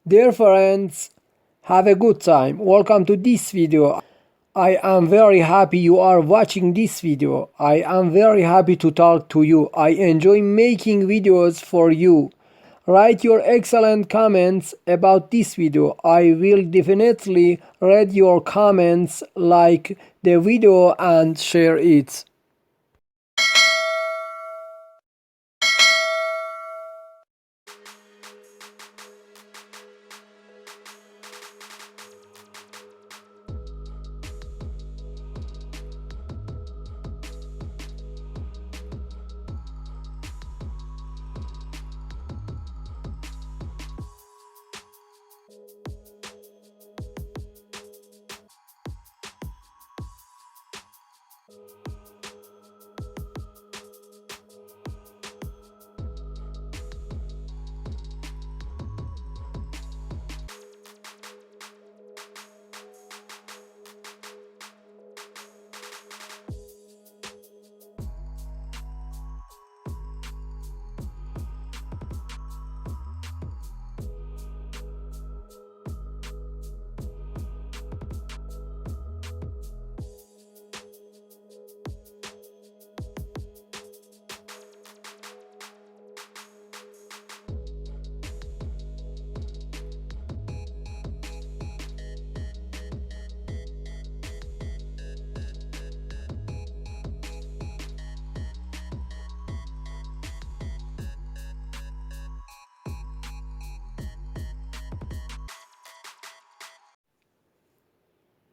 Dear friends, have a good time. Welcome to this video. I am very happy you are watching this video. I am very happy to talk to you. I enjoy making videos for you. Write your excellent comments about this video. I will definitely read your comments, like the video and share it.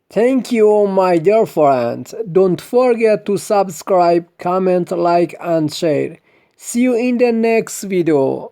Thank you, my dear friends. Don't forget to subscribe, comment, like and share. See you in the next video.